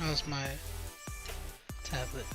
How's my tablet?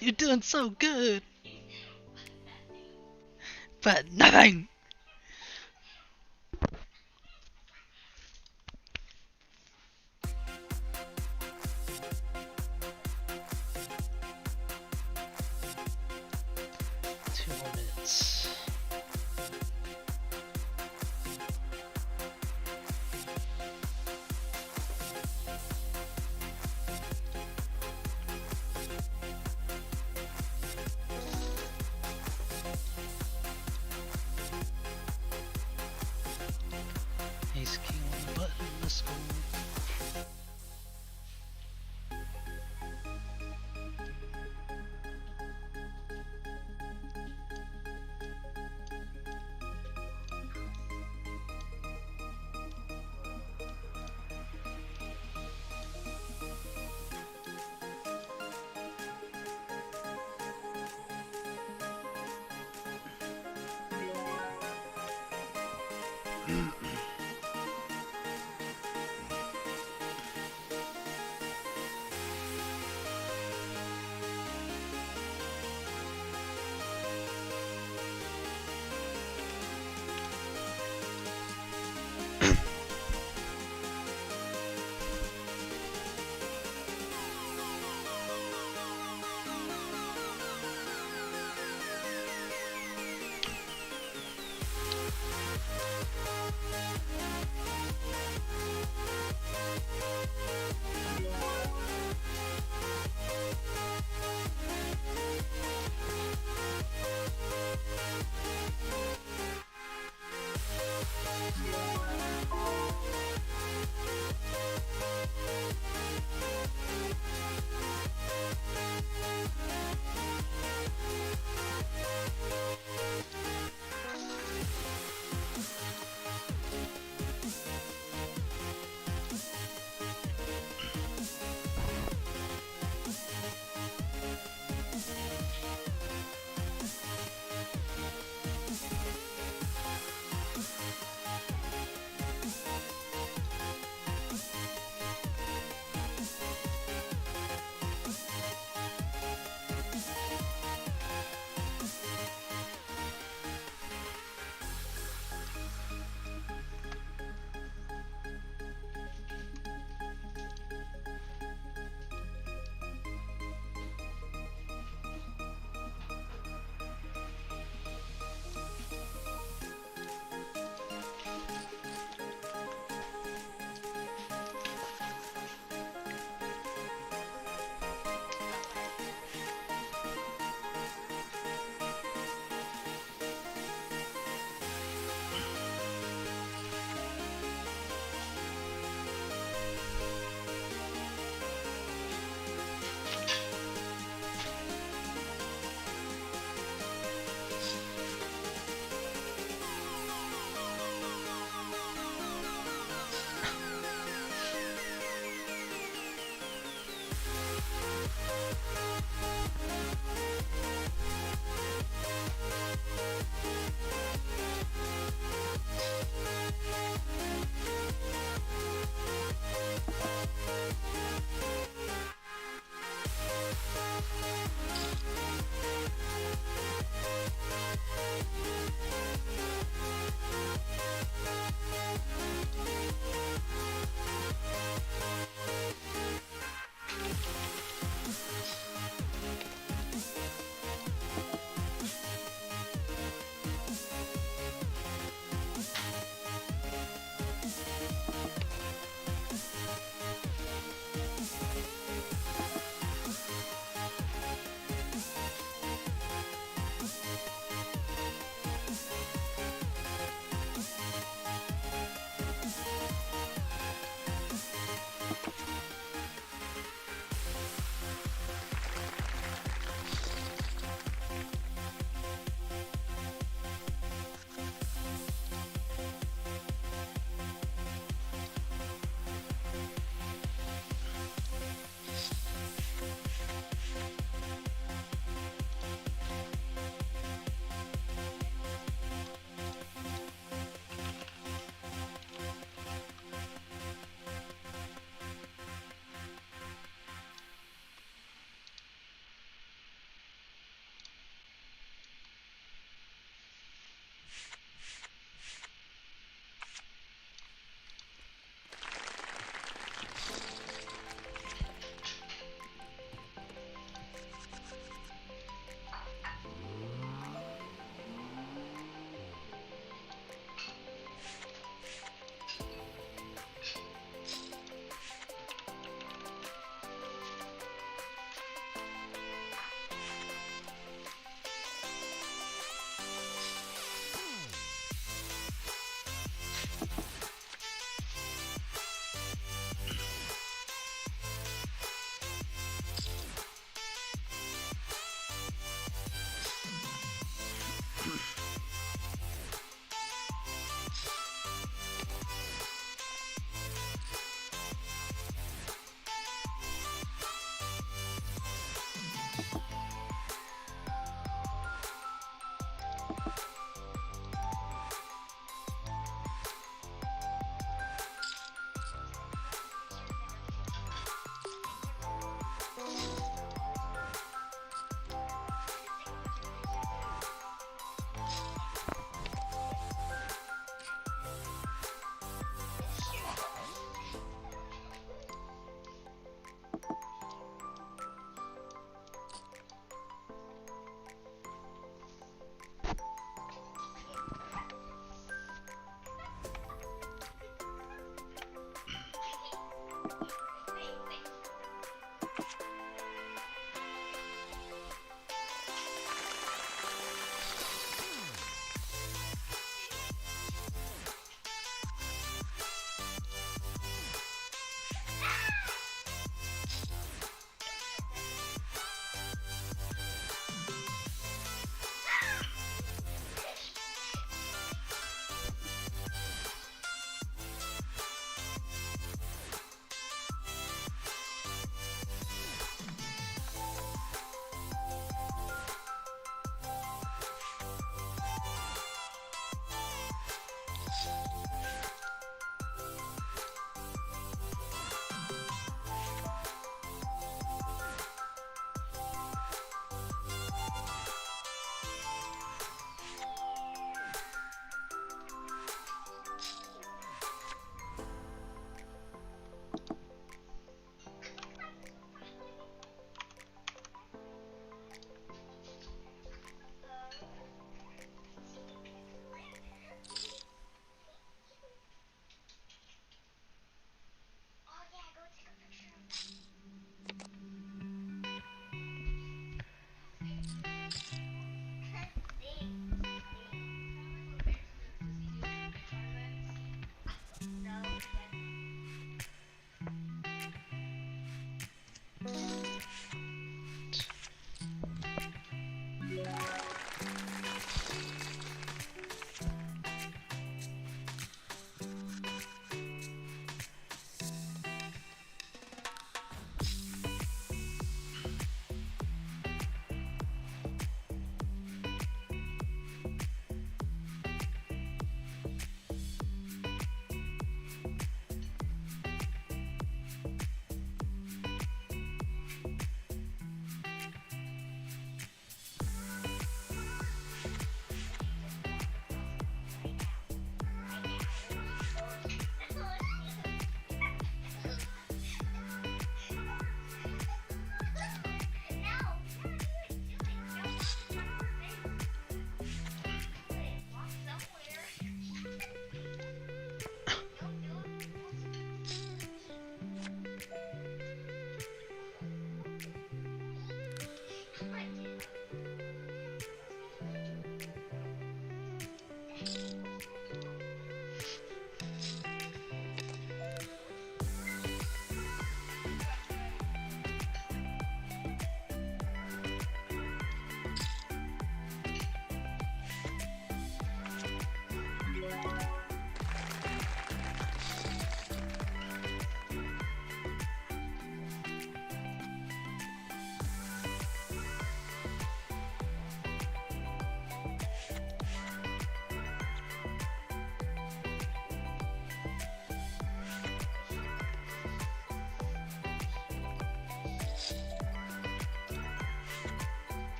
You're doing so good, but nothing. Two more minutes. Ace king on the button. Let's go.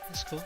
That's cool.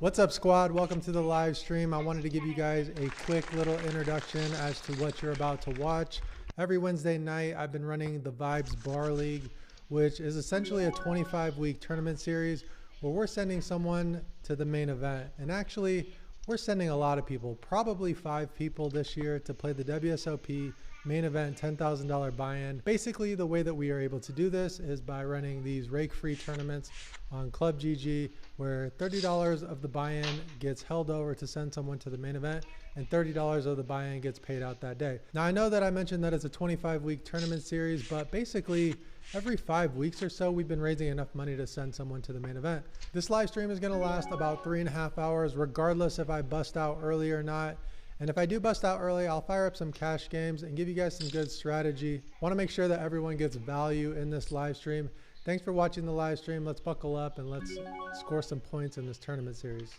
What's up, squad? Welcome to the live stream. I wanted to give you guys a quick little introduction as to what you're about to watch. Every Wednesday night, I've been running the Vibes Bar League, which is essentially a 25-week tournament series where we're sending someone to the main event. And actually, we're sending a lot of people, probably 5 people this year, to play the WSOP main event $10,000 buy-in. Basically, the way that we are able to do this is by running these rake-free tournaments on Club GG, where $30 of the buy-in gets held over to send someone to the main event, and $30 of the buy-in gets paid out that day. Now, I know that I mentioned that it's a 25-week tournament series, but basically every 5 weeks or so, we've been raising enough money to send someone to the main event. This live stream is gonna last about 3.5 hours, regardless if I bust out early or not. And if I do bust out early, I'll fire up some cash games and give you guys some good strategy. Want to make sure that everyone gets value in this live stream. Thanks for watching the live stream. Let's buckle up and let's score some points in this tournament series.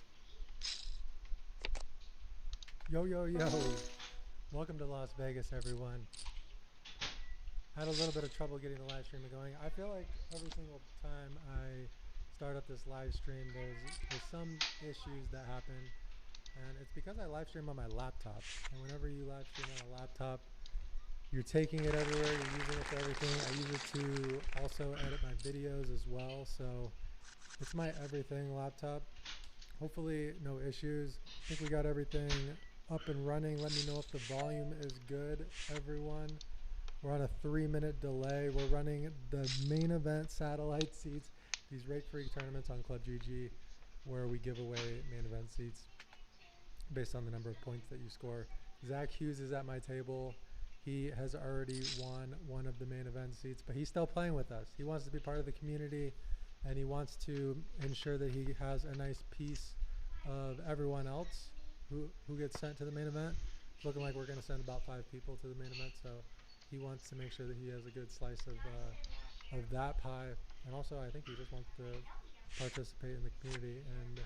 Yo, yo, yo. Welcome to Las Vegas, everyone. Had a little bit of trouble getting the live stream going. I feel like every single time I start up this live stream, there's some issues that happen. And it's because I live stream on my laptop. And whenever you live stream on a laptop, you're taking it everywhere, you're using it for everything. I use it to also edit my videos as well. So it's my everything laptop. Hopefully no issues. I think we got everything up and running. Let me know if the volume is good, everyone. We're on a 3-minute delay. We're running the main event satellite seats, these rake-free tournaments on Club GG, where we give away main event seats based on the number of points that you score. Zach Hughes is at my table. He has already won one of the main event seats, but he's still playing with us. He wants to be part of the community, and he wants to ensure that he has a nice piece of everyone else who gets sent to the main event. It's looking like we're going to send about 5 people to the main event, so he wants to make sure that he has a good slice of that pie. And also, I think he just wants to participate in the community and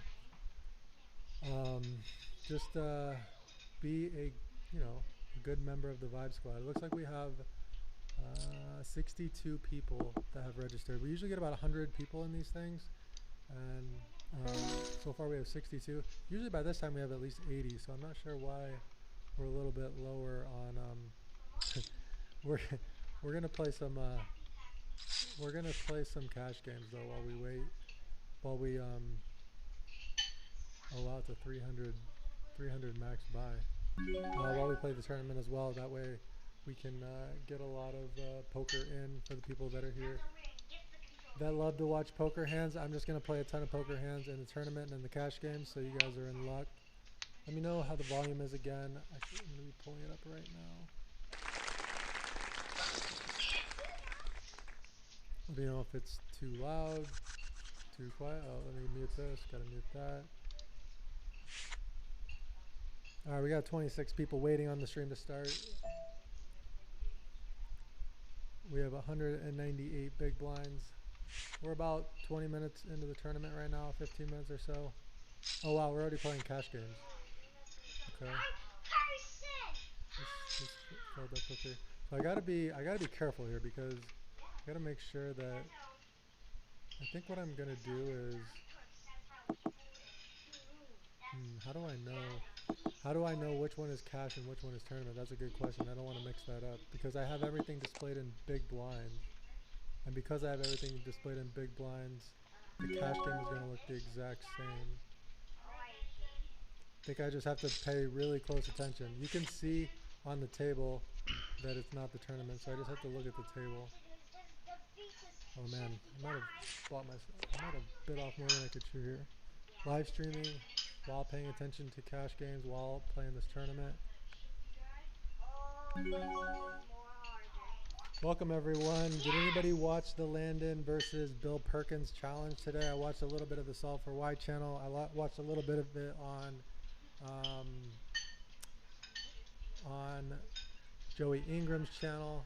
just be a good member of the Vibe Squad. It looks like we have 62 people that have registered. We usually get about 100 people in these things, and so far we have 62. Usually by this time we have at least 80, so I'm not sure why we're a little bit lower on we're gonna play some cash games though while we allow it to 300 max buy while we play the tournament as well. That way we can get a lot of poker in for the people that are here that love to watch poker hands. I'm just gonna play a ton of poker hands in the tournament and in the cash games, so you guys are in luck. Let me know how the volume is again. Actually, I'm gonna be pulling it up right now. Let me know if it's too loud, too quiet. Oh, let me mute this. Gotta mute that. Alright, we got 26 people waiting on the stream to start. We have 198 big blinds. We're about 20 minutes into the tournament right now, 15 minutes or so. Oh wow, we're already playing cash games. Okay. Just filled up quickly. So I gotta be careful here because I gotta make sure that I think what I'm gonna do is how do I know which one is cash and which one is tournament? That's a good question. I don't want to mix that up because I have everything displayed in big blinds. And because I have everything displayed in big blinds, the cash game is going to look the exact same. I think I just have to pay really close attention. You can see on the table that it's not the tournament, so I just have to look at the table. Oh man, I might have bit off more than I could chew here. Live streaming while paying attention to cash games while playing this tournament. Welcome everyone. Did anybody watch the Landon versus Bill Perkins challenge today? I watched a little bit of the Solve for Why channel. I watched a little bit of it on Joey Ingram's channel.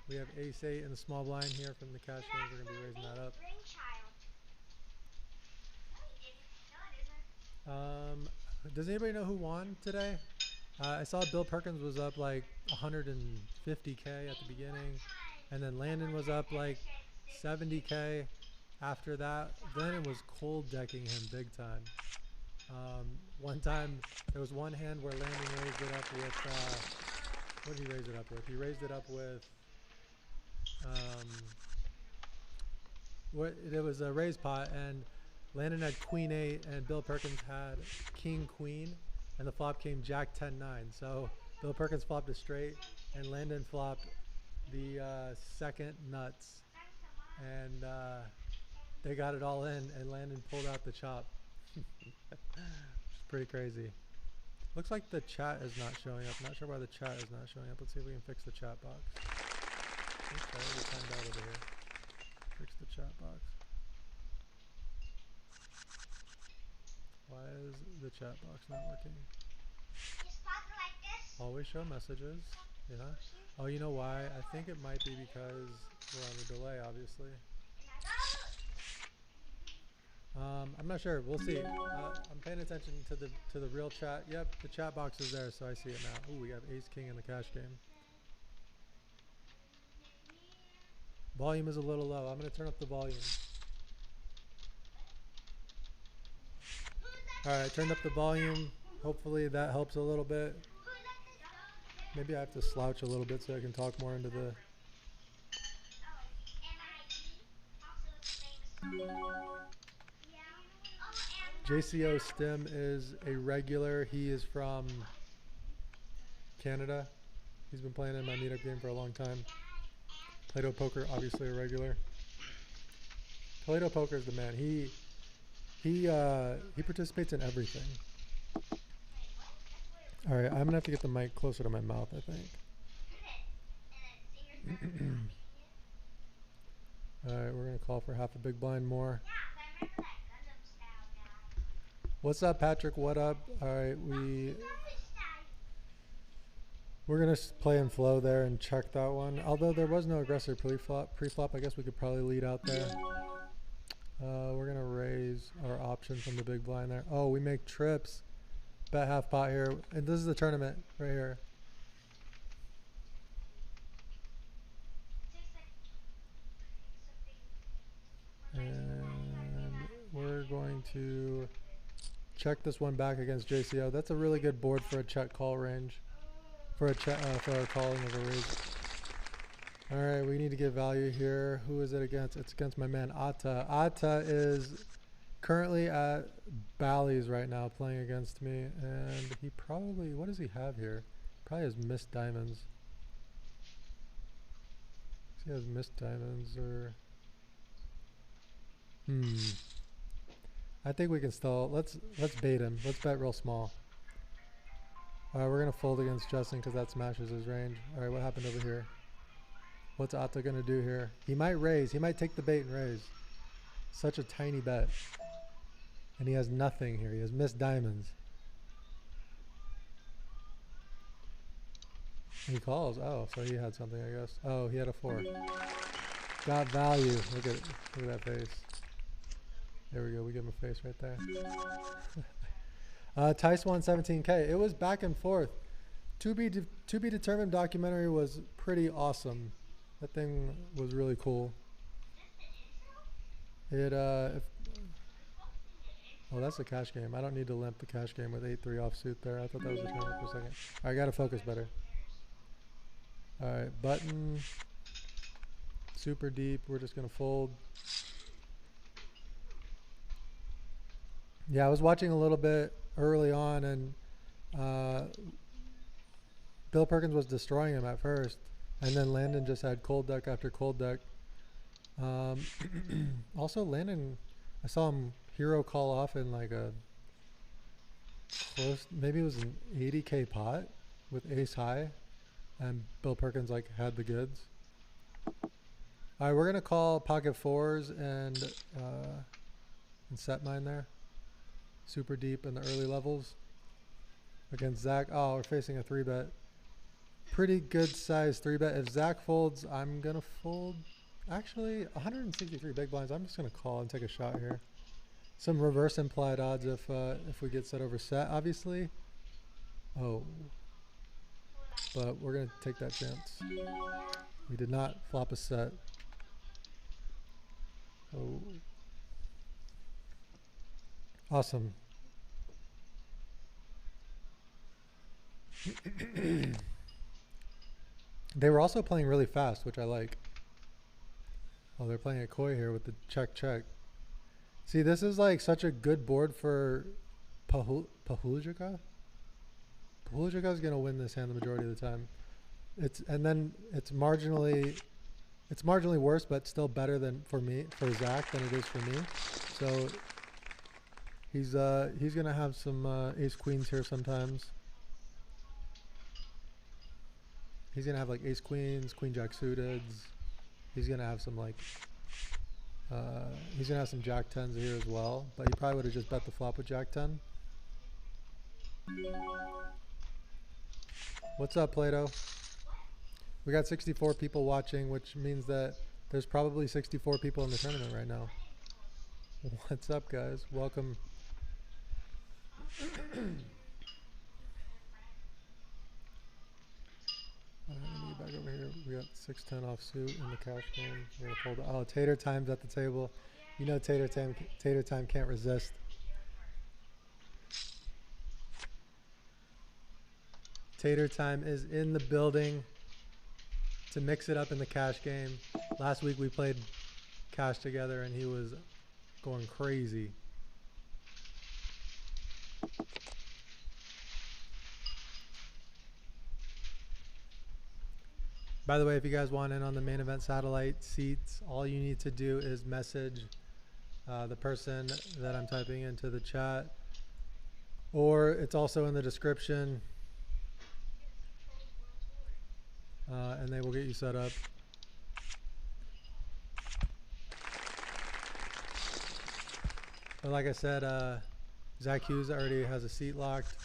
We have Ace 8 in the small blind here from the cash games. We're going to be raising that up. Does anybody know who won today? I saw Bill Perkins was up like 150K at the beginning, and then Landon was up like 70K after that. Then it was cold decking him big time. One time, there was one hand where Landon raised it up with, what did he raise it up with? He raised it up with, it was a raise pot, and Landon had queen 8, and Bill Perkins had king queen, and the flop came jack 10-9. So Bill Perkins flopped a straight, and Landon flopped the second nuts, and they got it all in, and Landon pulled out the chop. It's pretty crazy. Looks like the chat is not showing up. Not sure why the chat is not showing up. Let's see if we can fix the chat box. Oops, I already timed out over here. Fix the chat box. Why is the chat box not working? Always show messages. Yeah. Oh, you know why? I think it might be because we're on the delay, obviously. I'm not sure. We'll see. I'm paying attention to the real chat. Yep, the chat box is there, so I see it now. Ooh, we have ace king in the cash game. Volume is a little low. I'm gonna turn up the volume. All right, I turned up the volume. Hopefully that helps a little bit. Maybe I have to slouch a little bit so I can talk more into the. JCO Stim is a regular. He is from Canada. He's been playing in my meetup game for a long time. Play-Doh Poker, obviously a regular. Play-Doh Poker is the man. He participates in everything. All right, I'm gonna have to get the mic closer to my mouth, I think. All right, we're gonna call for half a big blind more. What's up, Patrick? What up? All right, we're gonna play in flow there and check that one. Although there was no aggressive pre-flop, I guess we could probably lead out there. We're gonna raise our option from the big blind there. Oh, we make trips. Bet half pot here, and this is the tournament right here. And we're going to check this one back against JCO. That's a really good board for a check call range. For a calling of a raise. All right, we need to get value here. Who is it against? It's against my man Atta. Atta is currently at Bally's right now playing against me, and he probably, what does he have here? Probably has missed diamonds. He has missed diamonds or I think we can still let's bait him. Let's bet real small. Alright, we're gonna fold against Justin because that smashes his range. Alright, what happened over here? What's Atta gonna do here? He might raise. He might take the bait and raise. Such a tiny bet. And he has nothing here. He has missed diamonds. He calls. Oh, so he had something, I guess. Oh, he had a 4. Got value. Look at that face. There we go. We give him a face right there. Tice won 17K. It was back and forth. To be determined documentary was pretty awesome. That thing was really cool. Oh, that's the cash game. I don't need to limp the cash game with 8-3 offsuit there. I thought that was the tournament for a second. I gotta focus better. All right, button. Super deep. We're just gonna fold. Yeah, I was watching a little bit early on, and Bill Perkins was destroying him at first, and then Landon just had cold deck after cold deck. Also, Landon, I saw him hero call off in like a close, maybe it was an 80K pot with ace high, and Bill Perkins like had the goods. All right, we're gonna call pocket 4s and set mine there. Super deep in the early levels against Zach. Oh, we're facing a 3-bet. Pretty good size 3-bet. If Zach folds, I'm gonna fold. Actually, 163 big blinds. I'm just gonna call and take a shot here. Some reverse implied odds if we get set over set, obviously. Oh, but we're gonna take that chance. We did not flop a set. Oh. Awesome. They were also playing really fast, which I like. Oh, they're playing a koi here with the check check. See, this is like such a good board for Pahuljica. Pahuljica is gonna win this hand the majority of the time. It's marginally worse, but still better than for Zach than it is for me. So he's gonna have some ace queens here sometimes. He's gonna have like ace queens, queen jack suited. He's gonna have some like he's gonna have some jack tens here as well, but he probably would have just bet the flop with jack 10. What's up, Plato? We got 64 people watching, which means that there's probably 64 people in the tournament right now. What's up, guys? Welcome. Let me get back over here. We got 6-10 offsuit in the cash game. We're gonna pull the Tater Time's at the table. You know Tater Time can't resist. Tater Time is in the building to mix it up in the cash game. Last week we played cash together and he was going crazy. By the way, if you guys want in on the main event satellite seats, all you need to do is message the person that I'm typing into the chat, or it's also in the description, and they will get you set up. But like I said, Zach Hughes already has a seat locked.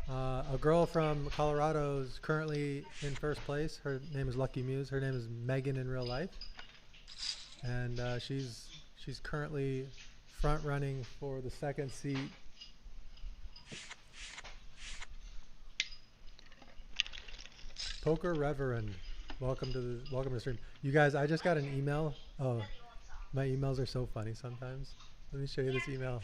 A girl from Colorado is currently in first place. Her name is Lucky Muse. Her name is Megan in real life, and she's currently front running for the second seat. Poker Reverend, welcome to the stream. You guys, I just got an email. Oh, my emails are so funny sometimes. Let me show you this email.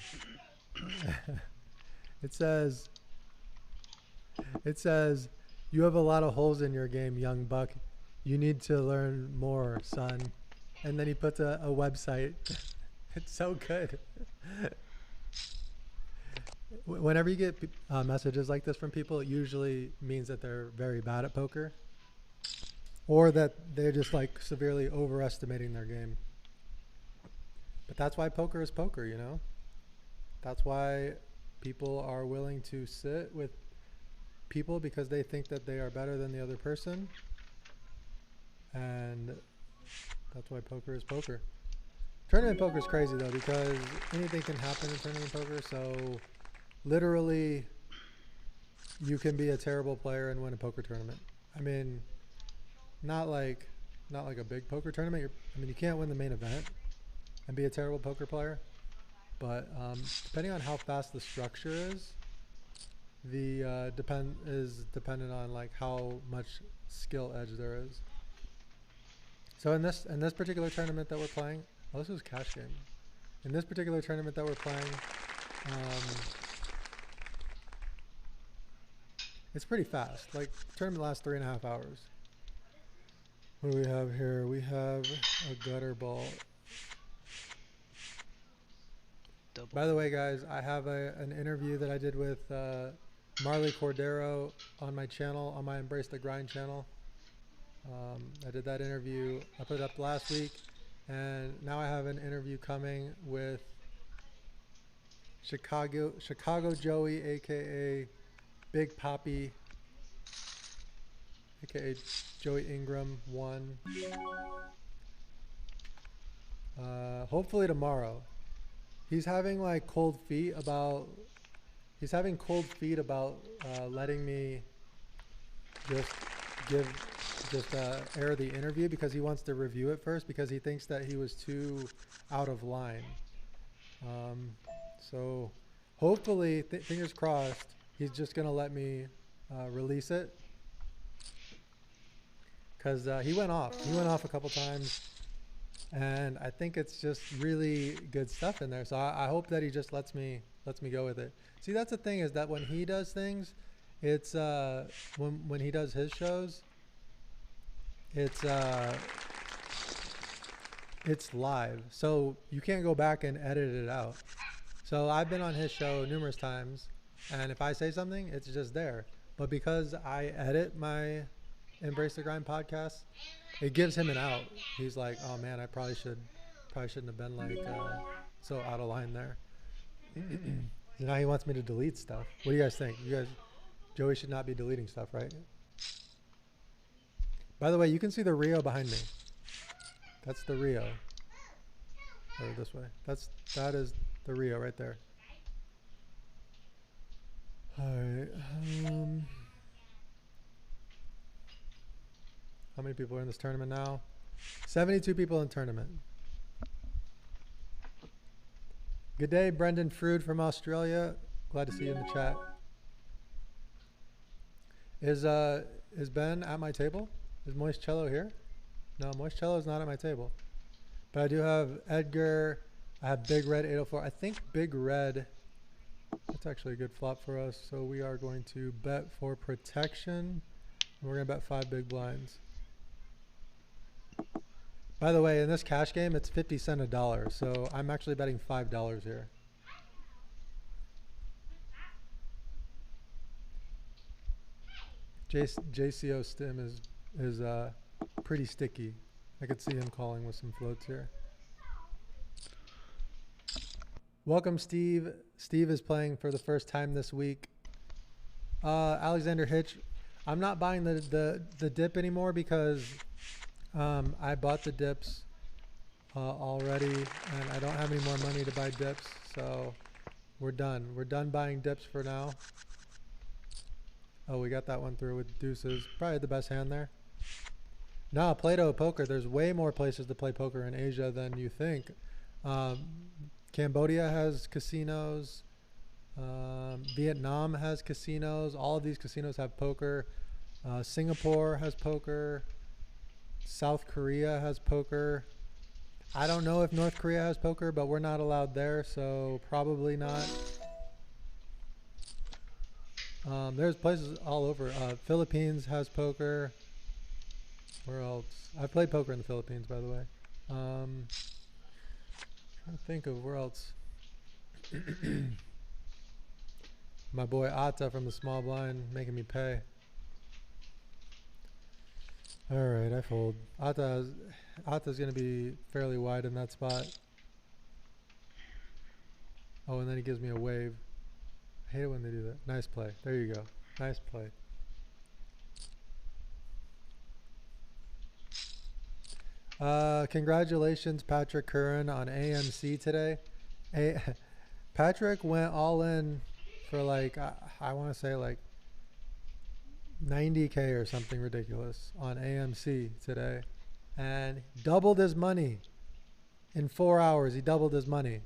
It says, you have a lot of holes in your game, young buck. You need to learn more, son. And then he puts a website. It's so good. Whenever you get messages like this from people, it usually means that they're very bad at poker, or that they're just like severely overestimating their game. But that's why poker is poker, you know? That's why people are willing to sit with people because they think that they are better than the other person. And that's why poker is poker. Tournament poker is crazy though, because anything can happen in tournament poker. So literally you can be a terrible player and win a poker tournament. I mean, not like a big poker tournament. You can't win the main event and be a terrible poker player. But depending on how fast the structure is, the dependent on like how much skill edge there is. So in this particular tournament that we're playing, oh, this was cash game. In this particular tournament that we're playing, it's pretty fast. Like the tournament lasts 3.5 hours. What do we have here? We have a gutter ball. Double. By the way, guys, I have an interview that I did with Marley Cordero on my channel, on my Embrace the Grind channel. I did that interview. I put it up last week, and now I have an interview coming with Chicago Joey, aka Big Poppy, aka Joey Ingram 1. Hopefully tomorrow. He's having like cold feet about letting me just air the interview because he wants to review it first because he thinks that he was too out of line. So hopefully, fingers crossed, he's just gonna let me release it because he went off. He went off a couple times. And I think it's just really good stuff in there. So I hope that he just lets me go with it. See, that's the thing, is that when he does things, It's when he does his shows, it's live, so you can't go back and edit it out. So I've been on his show numerous times, and if I say something, it's just there. But because I edit my Embrace the Grind podcast, it gives him an out. He's like, oh man, I probably shouldn't have been like so out of line there. Now he wants me to delete stuff. What do you guys think? Joey should not be deleting stuff, right? By the way, you can see the Rio behind me. That's the Rio. Or this way. That is the Rio right there. Alright. How many people are in this tournament now? 72 people in tournament. Good day, Brendan Frood from Australia. Glad to see you in the chat. Is Ben at my table? Is Moistcello here? No, Moistcello is not at my table. But I do have Edgar. I have Big Red 804. I think Big Red, that's actually a good flop for us. So we are going to bet for protection. We're going to bet 5 big blinds. By the way, in this cash game, it's 50 cents a dollar. So I'm actually betting $5 here. JCO Stim is pretty sticky. I could see him calling with some floats here. Welcome, Steve. Steve is playing for the first time this week. Alexander Hitch. I'm not buying the dip anymore because I bought the dips already, and I don't have any more money to buy dips, so we're done. We're done buying dips for now. Oh, we got that one through with deuces. Probably the best hand there. No, Play-Doh poker. There's way more places to play poker in Asia than you think. Cambodia has casinos. Vietnam has casinos. All of these casinos have poker. Singapore has poker. South Korea has poker. I don't know if North Korea has poker, but we're not allowed there, so probably not. There's places all over. Philippines has poker. Where else? I played poker in the Philippines, by the way. Trying to think of where else. My boy Atta from the small blind making me pay. Alright, I fold. Atta's going to be fairly wide in that spot. Oh, and then he gives me a wave. I hate it when they do that. Nice play. There you go. Nice play. Congratulations, Patrick Curran, on AMC today. Patrick went all in for like, I want to say like 90K or something ridiculous on AMC today. And doubled his money. In 4 hours, he doubled his money.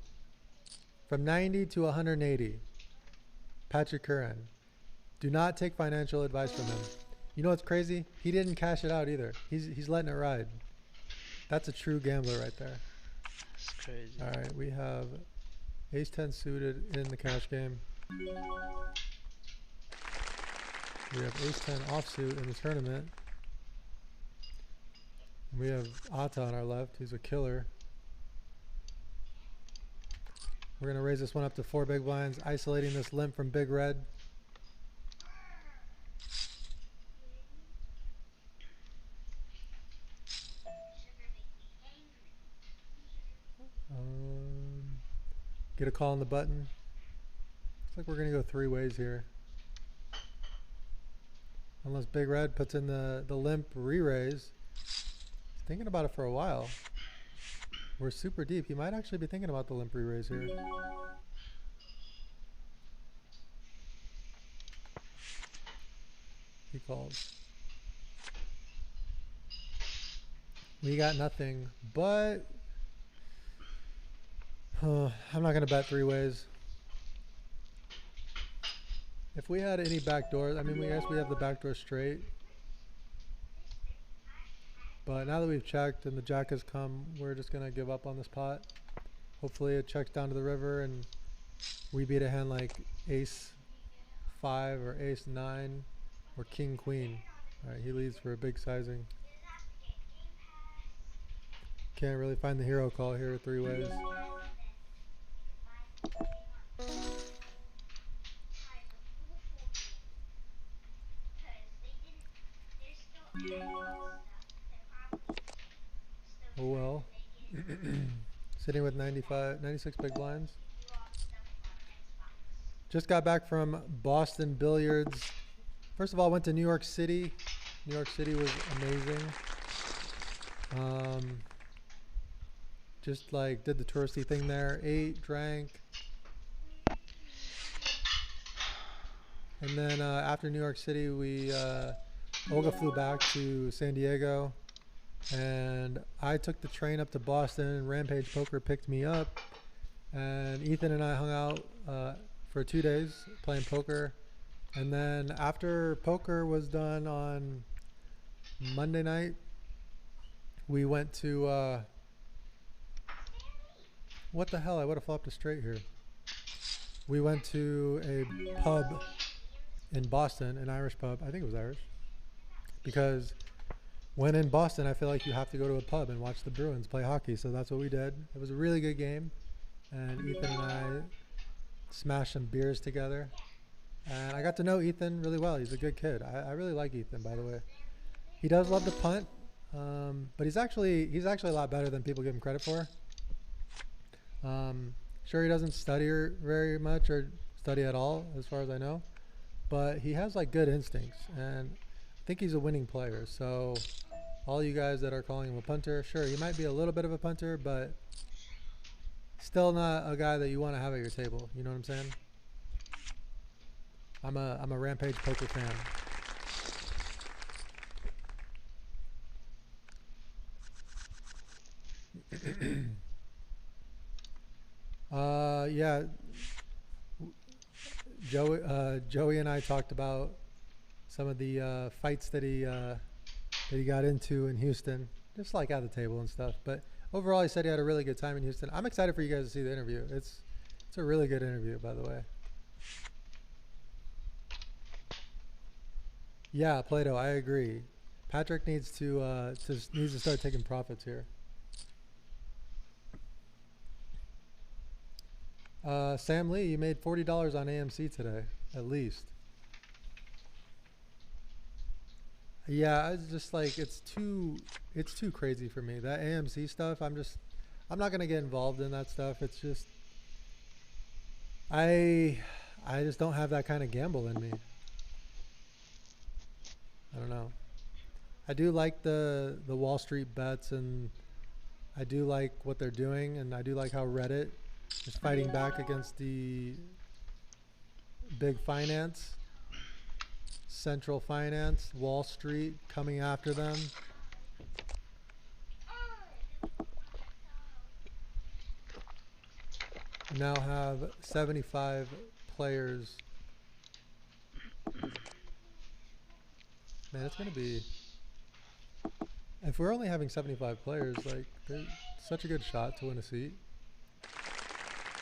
From 90 to 180. Patrick Curran. Do not take financial advice from him. You know what's crazy? He didn't cash it out either. He's letting it ride. That's a true gambler right there. That's crazy. Alright, we have Ace 10 suited in the cash game. We have Ace 10 offsuit in the tournament. We have Atta on our left, who's a killer. We're going to raise this one up to 4 big blinds, isolating this limp from Big Red. Get a call on the button. Looks like we're going to go 3 ways here. Unless Big Red puts in the limp re-raise. He's thinking about it for a while. We're super deep. He might actually be thinking about the limp re-raise here. He calls. We got nothing, but I'm not going to bet 3 ways. If we had any backdoors, I mean, I guess we have the backdoor straight. But now that we've checked and the jack has come, we're just going to give up on this pot. Hopefully it checks down to the river and we beat a hand like Ace 5 or ace 9 or king queen. Alright, he leads for a big sizing. Can't really find the hero call here 3 ways. Oh well. Sitting with 96 big blinds. Just got back from Boston Billiards. First of all, went to New York City. New York City was amazing. Just like did the touristy thing there. Ate, drank. And then after New York City, Olga flew back to San Diego. And I took the train up to Boston, and Rampage Poker picked me up. And Ethan and I hung out for 2 days playing poker. And then after poker was done on Monday night, we went to, what the hell, I would have flopped a straight here. We went to a pub in Boston, an Irish pub. I think it was Irish. Because when in Boston, I feel like you have to go to a pub and watch the Bruins play hockey. So that's what we did. It was a really good game. And Ethan and I smashed some beers together. And I got to know Ethan really well. He's a good kid. I really like Ethan, by the way. He does love to punt. But he's actually a lot better than people give him credit for. Sure, he doesn't study very much or study at all, as far as I know. But he has like good instincts. And I think he's a winning player. So all you guys that are calling him a punter, sure, he might be a little bit of a punter, but still not a guy that you want to have at your table. You know what I'm saying? I'm a Rampage Poker fan. Yeah. Joey and I talked about some of the fights that he got into in Houston, just like at the table and stuff. But overall, he said he had a really good time in Houston. I'm excited for you guys to see the interview. It's a really good interview, by the way. Yeah, Plato, I agree. Patrick needs to start taking profits here. Sam Lee, you made $40 on AMC today, at least. Yeah, it's just like it's too crazy for me. That AMC stuff, I'm not gonna get involved in that stuff. It's just I just don't have that kind of gamble in me. I don't know. I do like the Wall Street bets, and I do like what they're doing, and I do like how Reddit is fighting back against the big finance, central finance, Wall Street coming after them. Now have 75 players. Man, it's gonna be, if we're only having 75 players, like, there's such a good shot to win a seat.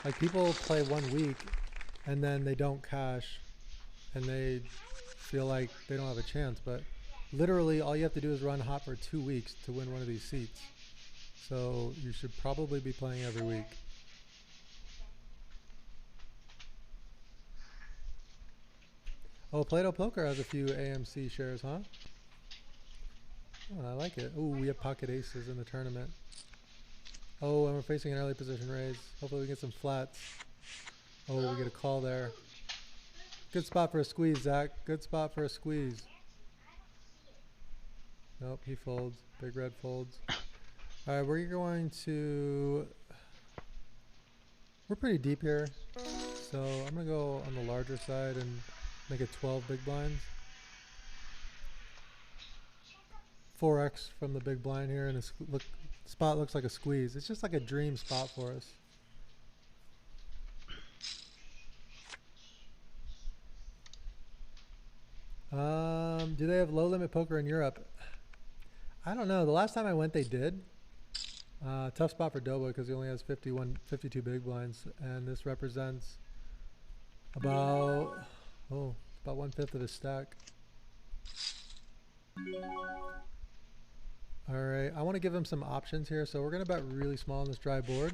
Like, people play 1 week and then they don't cash and they feel like they don't have a chance, but literally all you have to do is run hot for 2 weeks to win one of these seats. So you should probably be playing every week. Oh, Plato Poker has a few AMC shares, huh? Oh, I like it. Oh, we have pocket aces in the tournament. Oh, and we're facing an early position raise. Hopefully we get some flats. Oh, we get a call there. Good spot for a squeeze, Zach. Good spot for a squeeze. Nope, he folds. Big red folds. All right, we're going to... We're pretty deep here. So I'm going to go on the larger side and make it 12 big blinds. 4x from the big blind here, and spot looks like a squeeze. It's just like a dream spot for us. Do they have low limit poker in Europe? I don't know. The last time I went, they did. Tough spot for Doughboy because he only has 52 big blinds, and this represents about about 1/5 of his stack. Alright, I want to give him some options here, so we're going to bet really small on this dry board.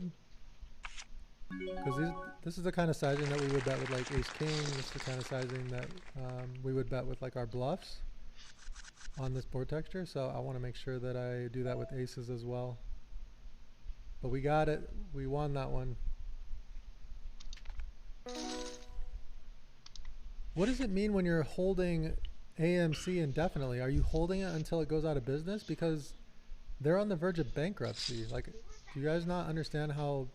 Because this is the kind of sizing that we would bet with like ace king. This is the kind of sizing that we would bet with like our bluffs on this board texture. So I want to make sure that I do that with aces as well. But we got it. We won that one. What does it mean when you're holding AMC indefinitely? Are you holding it until it goes out of business? Because they're on the verge of bankruptcy. Like, do you guys not understand how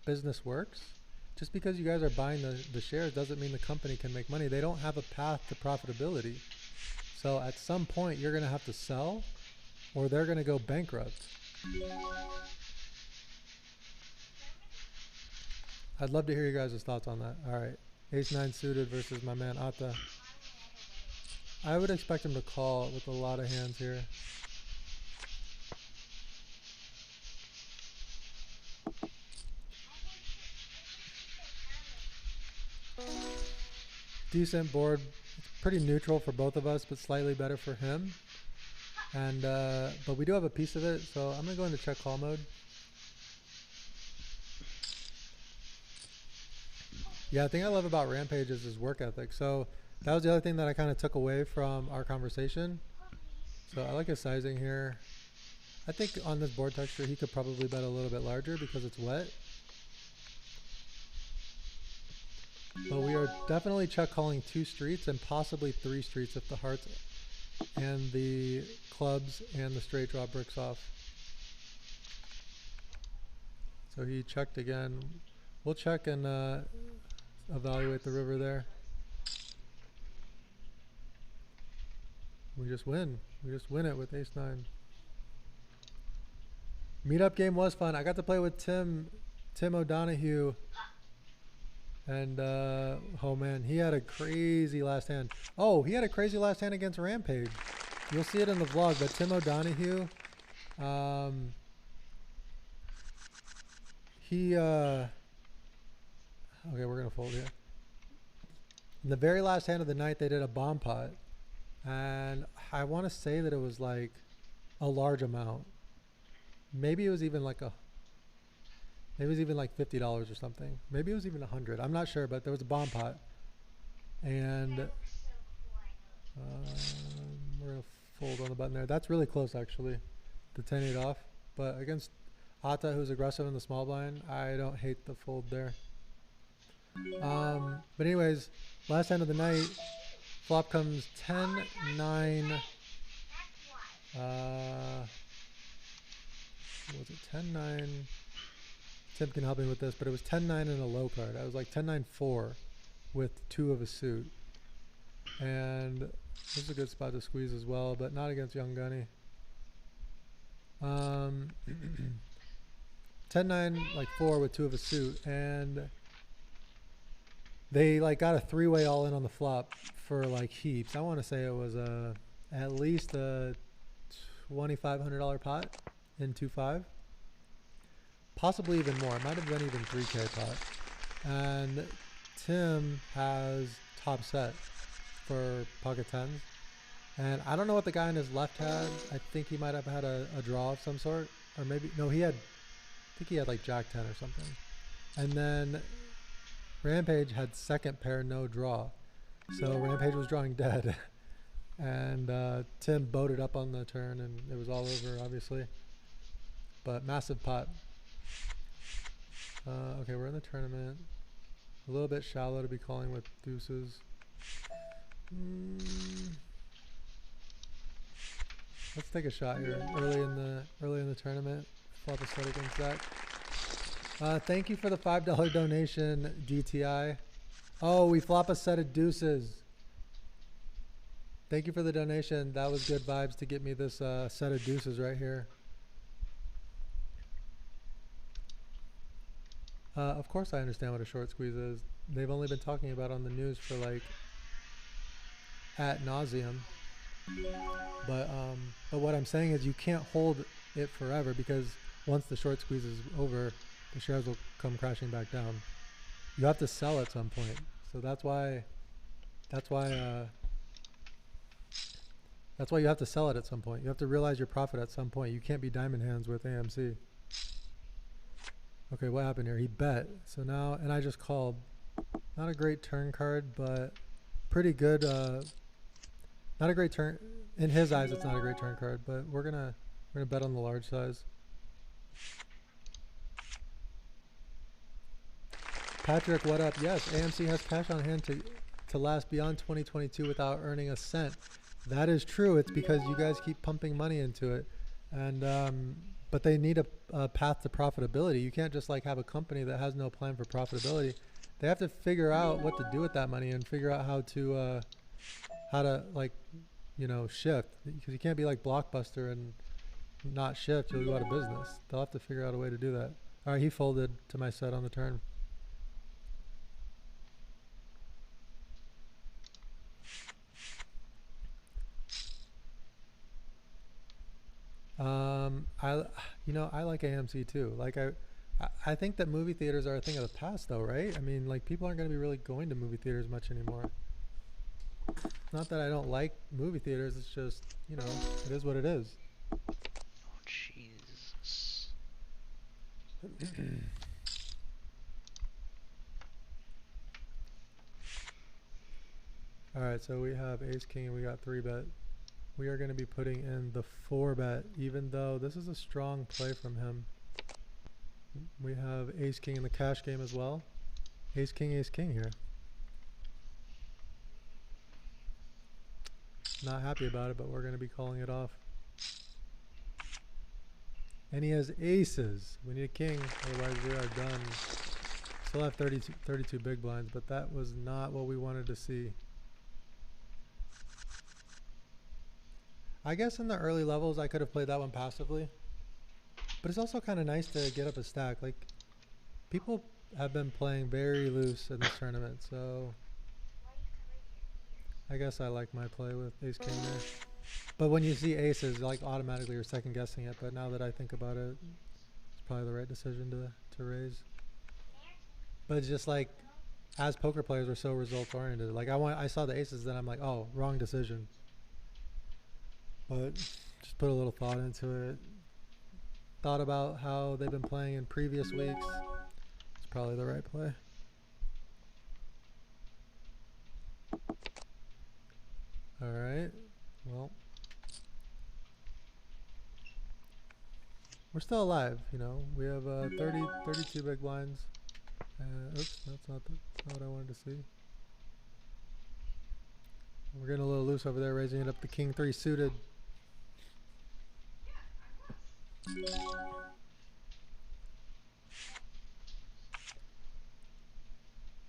business works? Just because you guys are buying the shares doesn't mean the company can make money. They don't have a path to profitability. So at some point you're gonna have to sell or they're gonna go bankrupt. I'd love to hear you guys' thoughts on that. Alright, ace 9 suited versus my man Atta. I would expect him to call with a lot of hands here. Decent board. It's pretty neutral for both of us, but slightly better for him. And but we do have a piece of it, so I'm gonna go into check call mode. Yeah, the thing I love about Rampage is his work ethic. So that was the other thing that I kind of took away from our conversation. So I like his sizing here. I think on this board texture he could probably bet a little bit larger because it's wet. But we are definitely check calling 2 streets and possibly 3 streets if the hearts and the clubs and the straight draw bricks off. So he checked again. We'll check and evaluate the river there. We just win. We just win it with ace 9. Meetup game was fun. I got to play with Tim O'Donoghue. And oh man, he had a crazy last hand. Oh, he had a crazy last hand against Rampage. You'll see it in the vlog, but Tim O'Donoghue, okay, we're gonna fold here. In the very last hand of the night, they did a bomb pot, and I want to say that it was like a large amount. Maybe it was even like maybe it was even like $50 or something. Maybe it was even 100. I'm not sure, but there was a bomb pot. And we're going to fold on the button there. That's really close, actually. The 10-8 off. But against Atta, who's aggressive in the small blind, I don't hate the fold there. But anyways, last hand of the night, flop comes 10-9. What was it? 10-9. Tim can help me with this, but it was 10-9 and a low card. I was like 10-9-4 with 2 of a suit. And this is a good spot to squeeze as well, but not against Young Gunny. 10-9, like 4 with 2 of a suit. And they like got a 3-way all in on the flop for like heaps. I want to say it was at least a $2,500 pot in 2-5. Possibly even more. It might have been even 3K pot. And Tim has top set for pocket tens. And I don't know what the guy in his left had. I think he might have had a draw of some sort. Or maybe, no, I think he had like Jack 10 or something. And then Rampage had second pair, no draw. So Rampage was drawing dead. And Tim boated up on the turn and it was all over, obviously. But massive pot. Okay, we're in the tournament. A little bit shallow to be calling with deuces. Let's take a shot here early in the tournament. Flop a set against Zach. Thank you for the $5 donation, DTI. Oh, we flop a set of deuces. Thank you for the donation. That was good vibes to get me this set of deuces right here. Of course I understand what a short squeeze is. They've only been talking about it on the news for like ad nauseum. But what I'm saying is you can't hold it forever because once the short squeeze is over, the shares will come crashing back down. You have to sell at some point. So that's why That's why you have to sell it at some point. You have to realize your profit at some point. You can't be diamond hands with AMC. Okay, what happened here? He bet. So now, and I just called. Not a great turn card, but pretty good. Not a great turn. In his eyes, it's not a great turn card, but we're gonna bet on the large size. Patrick, what up? Yes, AMC has cash on hand to last beyond 2022 without earning a cent. That is true. It's because you guys keep pumping money into it, and but they need a path to profitability. You can't just like have a company that has no plan for profitability. They have to figure out what to do with that money and figure out how to like, you know, shift, because you can't be like Blockbuster and not shift. You'll go out of business. They'll have to figure out a way to do that. All right, he folded to my set on the turn. I like AMC too. Like I think that movie theaters are a thing of the past though, right? I mean, like people aren't going to be really going to movie theaters much anymore. Not that I don't like movie theaters, it's just, you know, it is what it is. Oh, Jesus. Alright, so we have ace king and we got 3-bet. We are going to be putting in the 4-bet, even though this is a strong play from him. We have ace king in the cash game as well. Ace king here. Not happy about it, but we're going to be calling it off. And he has aces. We need a king, otherwise we are done. Still have 32 big blinds, but that was not what we wanted to see. I guess in the early levels I could have played that one passively, but it's also kind of nice to get up a stack. Like, people have been playing very loose in this tournament, so I guess I like my play with ace king there. But when you see aces, like automatically you're second guessing it, but now that I think about it, it's probably the right decision to raise. But it's just like, as poker players, we're so result oriented. Like I saw the aces, then I'm like, oh, wrong decision. But just put a little thought into it. Thought about how they've been playing in previous weeks. It's probably the right play. Alright, well, we're still alive, you know. We have 32 big blinds. Oops, that's not what I wanted to see. We're getting a little loose over there, raising it up to king 3 suited.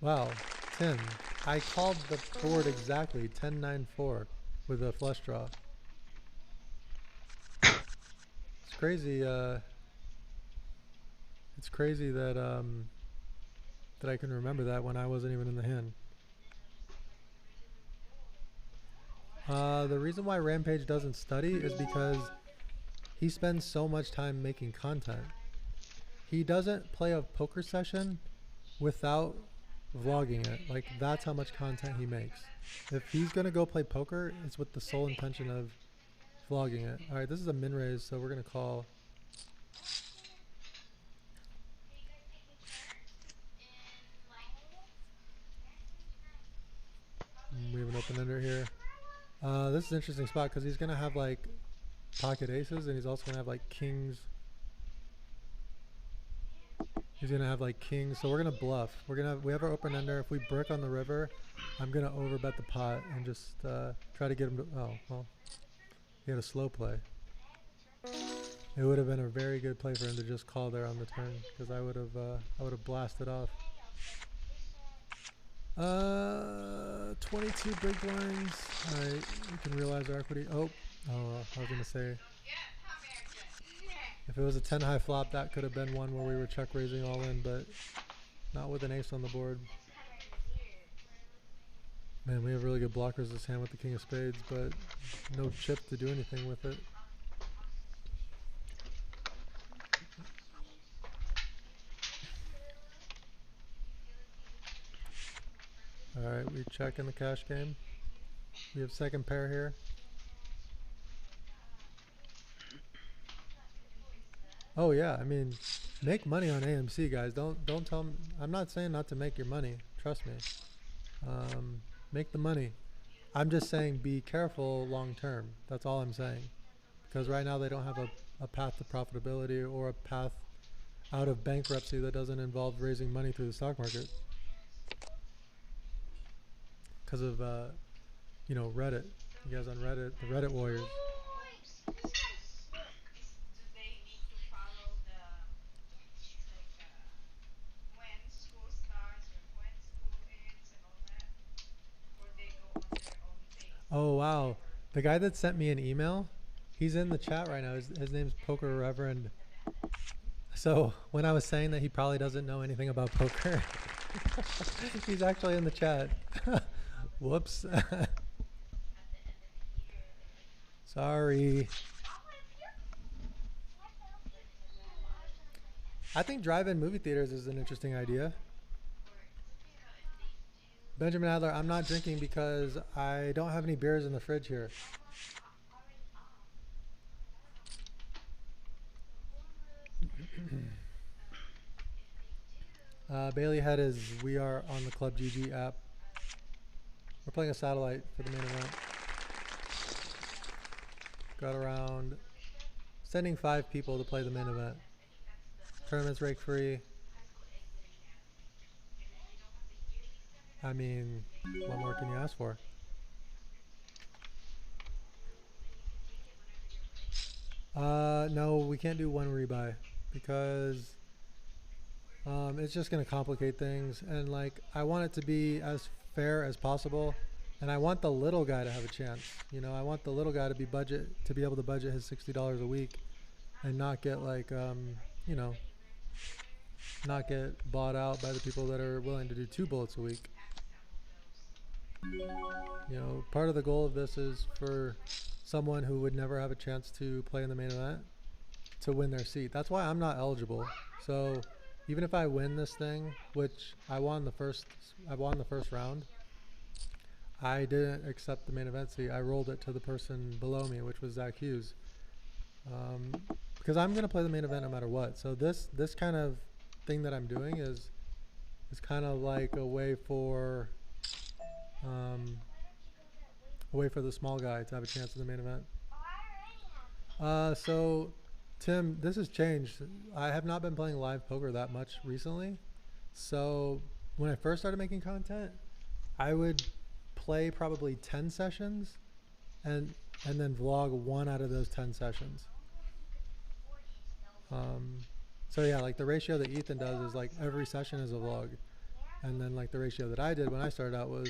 Wow, 10. I called the board exactly 10-9-4 with a flush draw. It's crazy. It's crazy that that I can remember that when I wasn't even in the hand. The reason why Rampage doesn't study is because he spends so much time making content. He doesn't play a poker session without vlogging it. Like, that's how much content he makes. If he's gonna go play poker, it's with the sole intention of vlogging it. Alright, this is a min raise, so we're gonna call. We have an open ender here. This is an interesting spot because he's gonna have like pocket aces, and he's also gonna have like kings. He's gonna have like kings, so we're gonna bluff. We have our open ender. If we brick on the river, I'm gonna overbet the pot and just try to get him to. Oh well, he had a slow play. It would have been a very good play for him to just call there on the turn, because I would have blasted off. 22 big blinds. Alright, we can realize our equity. Oh, I was gonna say, if it was a 10 high flop, that could have been one where we were check raising all in, but not with an ace on the board. Man, we have really good blockers this hand with the king of spades, but no chip to do anything with it. Alright, we check in the cash game. We have second pair here. Oh yeah, I mean, make money on AMC, guys. Don't tell me. I'm not saying not to make your money. Trust me. Make the money. I'm just saying be careful long term. That's all I'm saying. Because right now they don't have a path to profitability or a path out of bankruptcy that doesn't involve raising money through the stock market. Because of, you know, Reddit. You guys on Reddit, the Reddit warriors. Oh wow, the guy that sent me an email, he's in the chat right now. His name's Poker Reverend. So when I was saying that he probably doesn't know anything about poker, he's actually in the chat. Whoops. Sorry. I think drive-in movie theaters is an interesting idea. Benjamin Adler, I'm not drinking because I don't have any beers in the fridge here. Bailey Head is we are on the Club GG app. We're playing a satellite for the main event. Got around sending 5 people to play the main event. Tournament's rake free. I mean, what more can you ask for? No, we can't do one rebuy because it's just going to complicate things, and like I want it to be as fair as possible, and I want the little guy to have a chance. You know, I want the little guy to be able to budget his $60 a week and not get like you know, not get bought out by the people that are willing to do 2 bullets a week. You know, part of the goal of this is for someone who would never have a chance to play in the main event to win their seat. That's why I'm not eligible. So even if I win this thing, which I won the first round, I didn't accept the main event seat. I rolled it to the person below me, which was Zach Hughes, because I'm gonna play the main event no matter what. So this kind of thing that I'm doing is kind of like a way for the small guy to have a chance in the main event. So Tim, this has changed. I have not been playing live poker that much recently. So when I first started making content, I would play probably 10 sessions and then vlog 1 out of those 10 sessions. So yeah, like the ratio that Ethan does is like every session is a vlog. And then like the ratio that I did when I started out was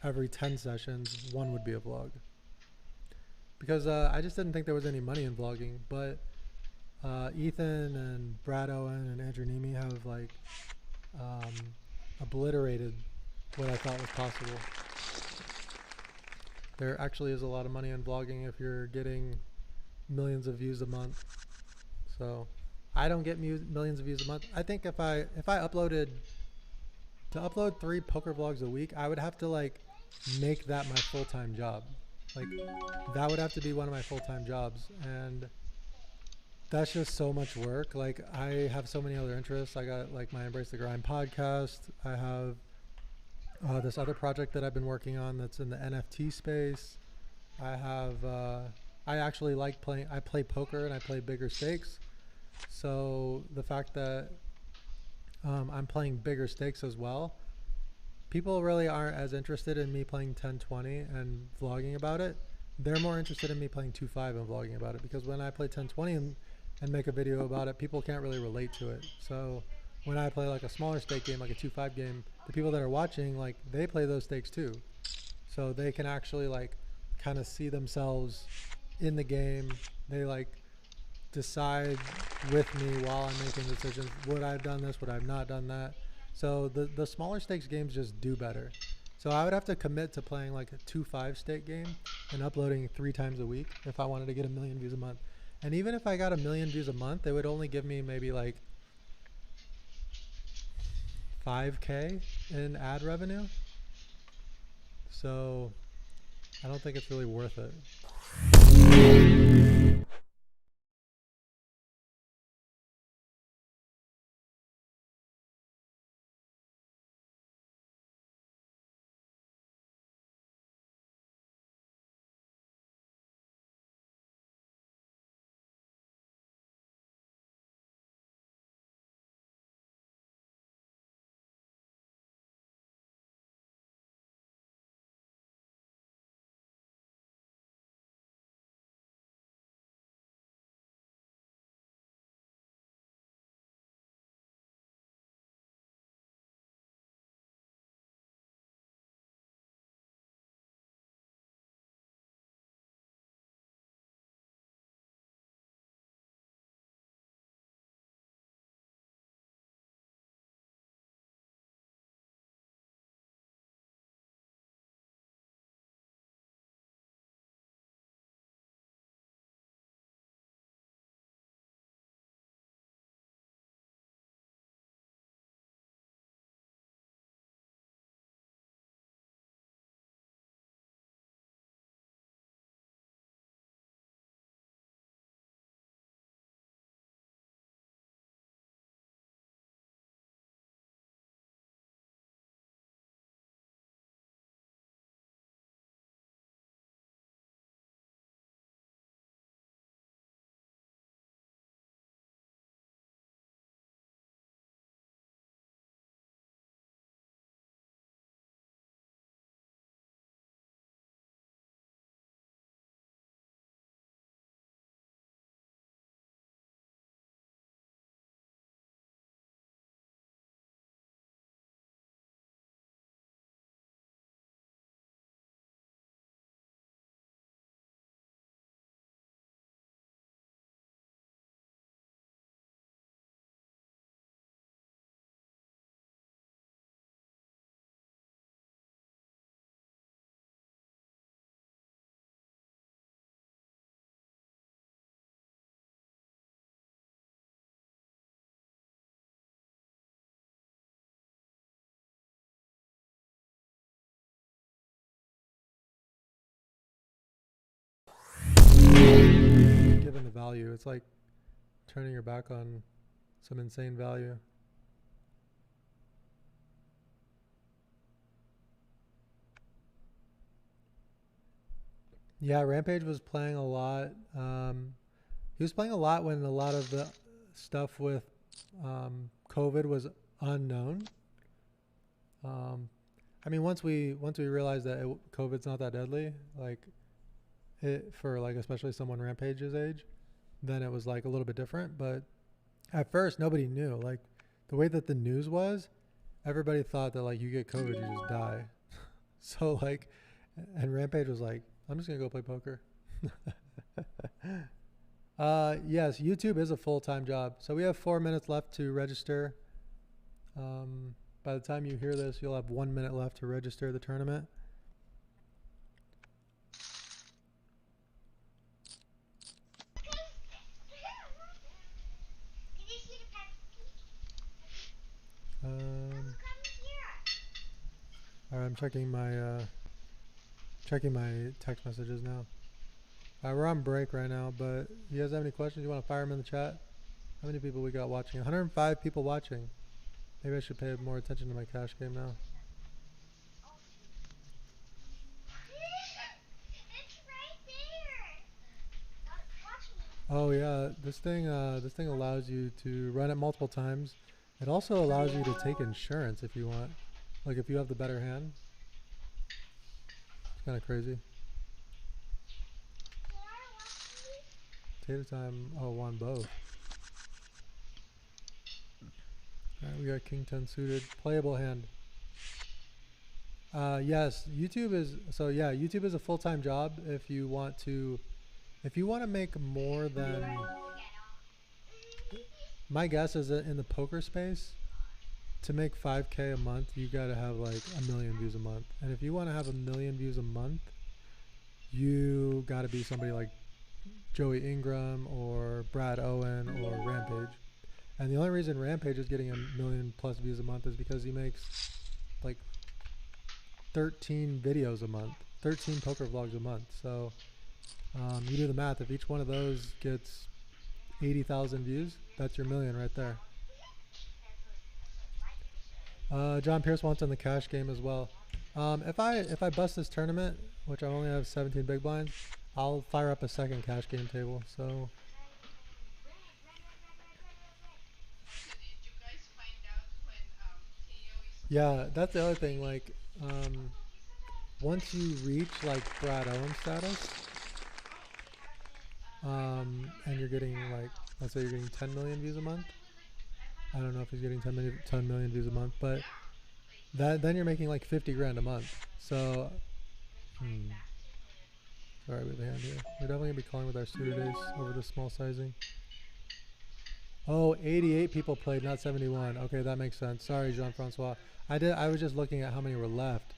every 10 sessions, 1 would be a vlog. Because I just didn't think there was any money in vlogging, but Ethan and Brad Owen and Andrew Nemi have like obliterated what I thought was possible. There actually is a lot of money in vlogging if you're getting millions of views a month. So I don't get millions of views a month. I think if I uploaded to upload 3 poker vlogs a week, I would have to like make that my full-time job. Like that would have to be one of my full-time jobs, and that's just so much work. Like I have so many other interests. I got like my Embrace the Grind podcast. I have this other project that I've been working on that's in the NFT space. I have I actually like playing. I play poker and I play bigger stakes. So the fact that I'm playing bigger stakes as well, people really aren't as interested in me playing 10-20 and vlogging about it. They're more interested in me playing 2-5 and vlogging about it, because when I play 10-20 and make a video about it, people can't really relate to it. So when I play like a smaller stake game, like a 2-5 game, the people that are watching, like they play those stakes too. So they can actually like kind of see themselves in the game. They like decide with me while I'm making decisions. Would I have done this? Would I have not done that? So the smaller stakes games just do better. So I would have to commit to playing like a 2-5 stake game and uploading 3 times a week if I wanted to get 1 million views a month. And even if I got 1 million views a month, they would only give me maybe like 5K in ad revenue. so I don't think it's really worth it. Given the value, it's like turning your back on some insane value. Yeah, Rampage was playing a lot. He was playing a lot when a lot of the stuff with COVID was unknown. I mean, once we realized that COVID's not that deadly, like it for like especially someone Rampage's age, then it was like a little bit different. But at first, nobody knew. Like the way that the news was, everybody thought that like you get COVID, you just die. So like, and Rampage was like, I'm just gonna go play poker. Yes, YouTube is a full-time job. So we have 4 minutes left to register. By the time you hear this, you'll have 1 minute left to register the tournament. All right, I'm checking my text messages now. We're on break right now, but if you guys have any questions, you want to fire them in the chat? How many people we got watching? 105 people watching. Maybe I should pay more attention to my cash game now. Oh yeah, this thing allows you to run it multiple times. It also allows you to take insurance if you want. Like if you have the better hand. It's kind of crazy. Potato time. Oh, won both. Alright, we got King 10 suited. Playable hand. Yes, YouTube is YouTube is a full-time job if you want to make more than, my guess is that in the poker space, to make 5K a month, you gotta have like 1 million views a month. And if you want to have 1 million views a month, you gotta be somebody like Joey Ingram or Brad Owen or Rampage. And the only reason Rampage is getting 1 million plus views a month is because he makes like 13 videos a month, 13 poker vlogs a month. So you do the math. If each one of those gets 80,000 views, that's your million right there. John Pierce wants on the cash game as well. If I bust this tournament, which I only have 17 big blinds, I'll fire up a second cash game table. So yeah, that's the other thing. Like once you reach like Brad Owen status, and you're getting like, let's say you're getting 10 million views a month. I don't know if he's getting 10 million views a month, but then you're making like 50 grand a month. So, sorry, we have a hand here. We're definitely gonna be calling with our suited ace over the small sizing. Oh, 88 people played, not 71. Okay, that makes sense. Sorry, Jean-Francois. I was just looking at how many were left.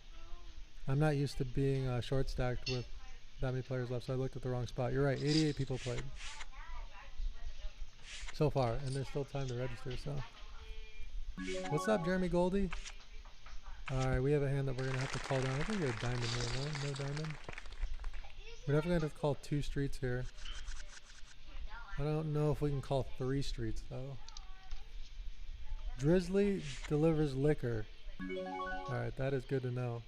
I'm not used to being short stacked with that many players left, so I looked at the wrong spot. You're right, 88 people played so far, and there's still time to register. So, what's up, Jeremy Goldie? All right, we have a hand that we're gonna have to call down. I think we get a diamond here. No diamond. We're definitely gonna have to call 2 streets here. I don't know if we can call 3 streets though. Drizzly delivers liquor. Alright, that is good to know.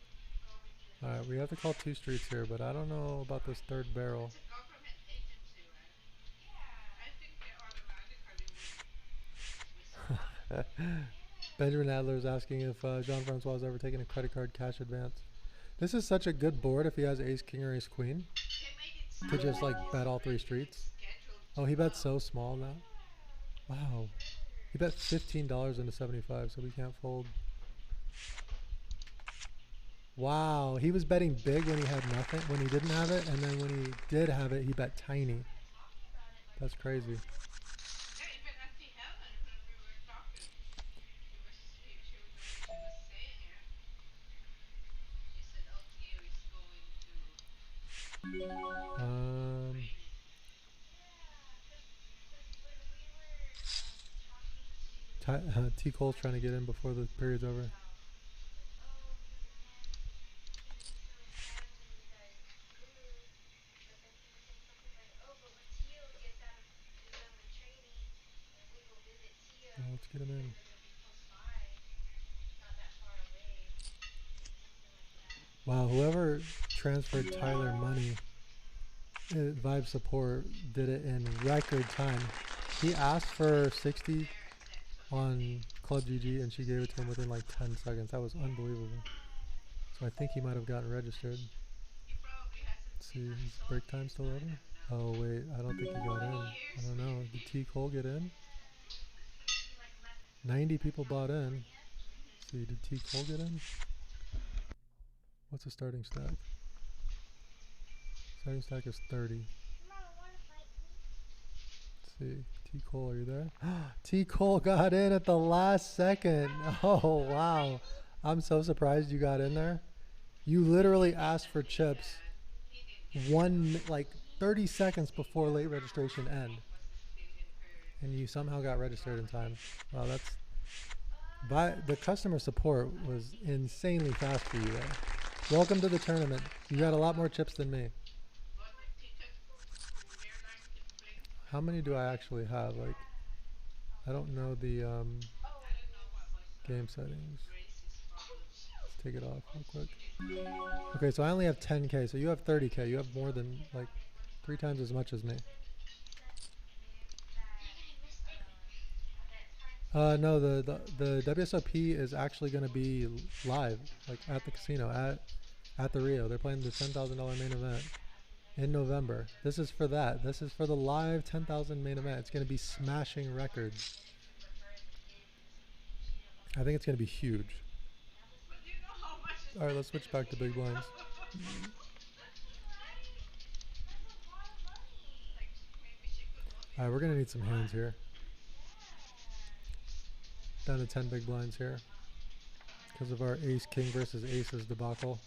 Alright, we have to call 2 streets here, but I don't know about this third barrel. Benjamin Adler is asking if Jean-Francois has ever taken a credit card cash advance. This is such a good board if he has ace king or ace queen to just like bet all 3 streets. Oh, he bet so small now. Wow. He bet $15 into 75, so we can't fold. Wow, he was betting big when he had nothing, when he didn't have it, and then when he did have it, he bet tiny. That's crazy. T. Cole's trying to get in before the period's over. Oh, let's get him in. Wow, whoever transferred Tyler money, Vibe Support, did it in record time. He asked for 60 on Club GG and she gave it to him within like 10 seconds. That was unbelievable. So I think he might have gotten registered. Let's see, is break time still over? Oh wait, I don't think he got in. I don't know. Did T. Cole get in? 90 people bought in. Let's see, did T. Cole get in? What's the starting stack? Starting stack is 30. Let's see. T. Cole, are you there? T. Cole got in at the last second. Oh, wow. I'm so surprised you got in there. You literally asked for chips like 30 seconds before late registration end. And you somehow got registered in time. Wow, the customer support was insanely fast for you there. Welcome to the tournament. You got a lot more chips than me. How many do I actually have? Like, I don't know the game settings. Let's take it off real quick. Okay, so I only have 10K, so you have 30K. You have more than like 3 times as much as me. No, the WSOP is actually going to be live, like at the casino, at the Rio. They're playing the $10,000 main event in November. This is for that. This is for the live 10,000 main event. It's going to be smashing records. I think it's going to be huge. All right, let's switch back to big blinds. All right, we're going to need some hands here. Down to 10 big blinds here because of our ace king versus aces debacle.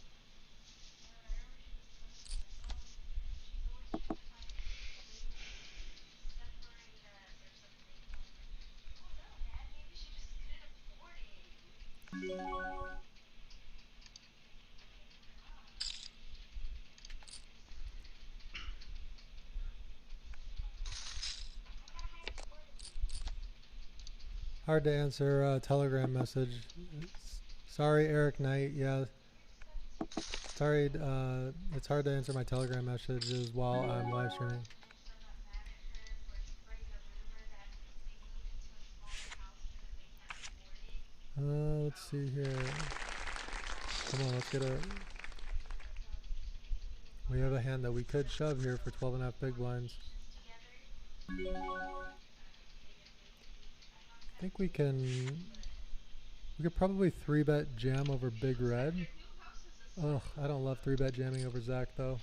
hard to answer a Telegram message. Sorry, Eric Knight. Yeah. Sorry, it's hard to answer my Telegram messages while I'm live streaming. Let's see here. Come on, let's get a... We have a hand that we could shove here for 12.5 big blinds. I think we can... We could probably 3-bet jam over big red. Ugh, I don't love 3-bet jamming over Zach though.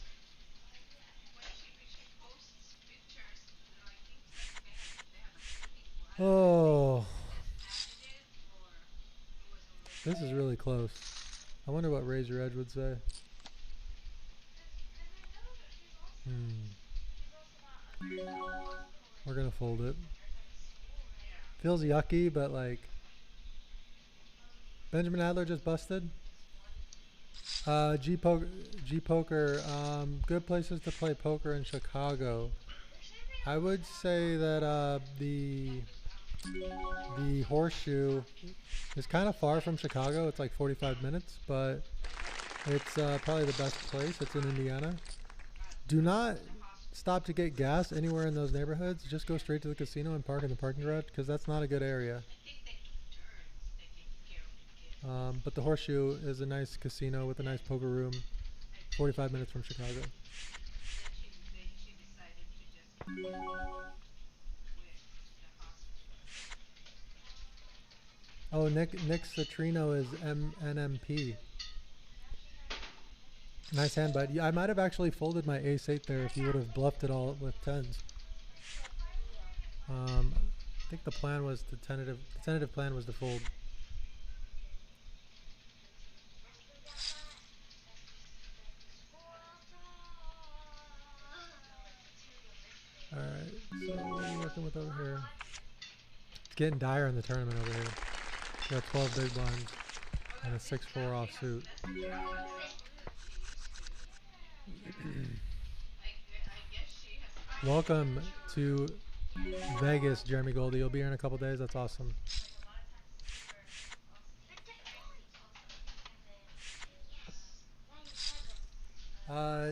Oh, this is really close. I wonder what Raise Your Edge would say. We're gonna fold it. Feels yucky, but like... Benjamin Adler just busted. G-Poker, good places to play poker in Chicago. I would say that the Horseshoe is kind of far from Chicago. It's like 45 minutes, but it's probably the best place. It's in Indiana. Do not stop to get gas anywhere in those neighborhoods. Just go straight to the casino and park in the parking garage, because that's not a good area. But the Horseshoe is a nice casino with a nice poker room, 45 minutes from Chicago. Oh, Nick Citrino is NMP. Nice hand, bud. Yeah, I might have actually folded my ace-8 there if you would have bluffed it all with tens. I think the plan was the tentative plan was to fold. Alright, so what are we working with over here? It's getting dire in the tournament over here. We got 12 big blinds and a 6-4 offsuit. Welcome to Vegas, Jeremy Goldie. You'll be here in a couple days. That's awesome.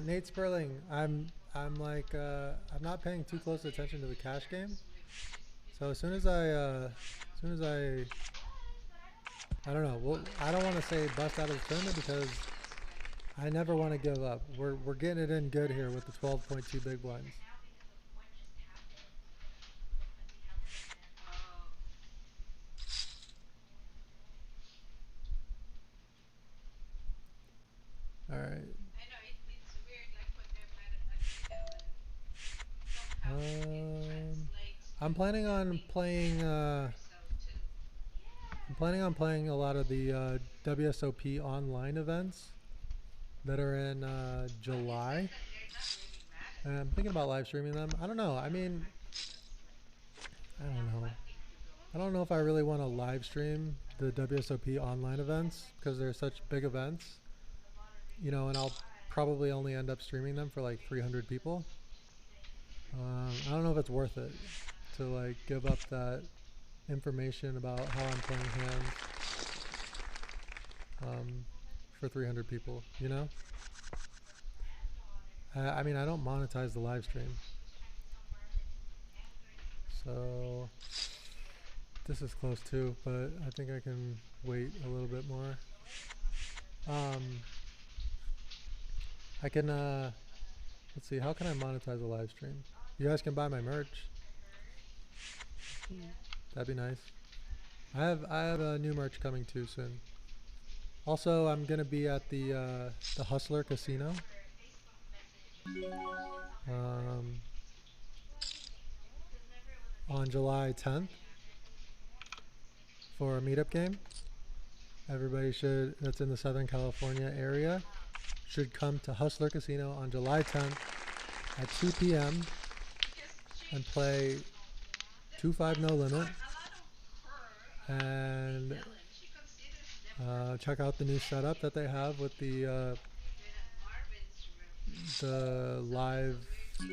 Nate Sperling, I'm not paying too close attention to the cash game. So as soon as I don't know. Well, I don't want to say bust out of the tournament because I never want to give up. We're getting it in good here with the 12.2 big blinds. All right. I'm planning on playing a lot of the WSOP online events that are in July. And I'm thinking about live streaming them. I don't know. I mean, I don't know. I don't know if I really want to live stream the WSOP online events because they're such big events. You know, and I'll probably only end up streaming them for like 300 people. I don't know if it's worth it to like give up that information about how I'm playing hands for 300 people, you know? I mean, I don't monetize the live stream. So this is close too, but I think I can wait a little bit more. I can, let's see, how can I monetize a live stream? You guys can buy my merch. That'd be nice. I have a new merch coming too soon. Also, I'm gonna be at the Hustler Casino. On July 10th for a meetup game. Everybody that's in the Southern California area should come to Hustler Casino on July 10th at 2 p.m. and play 2-5 no limit and check out the new setup that they have with the live,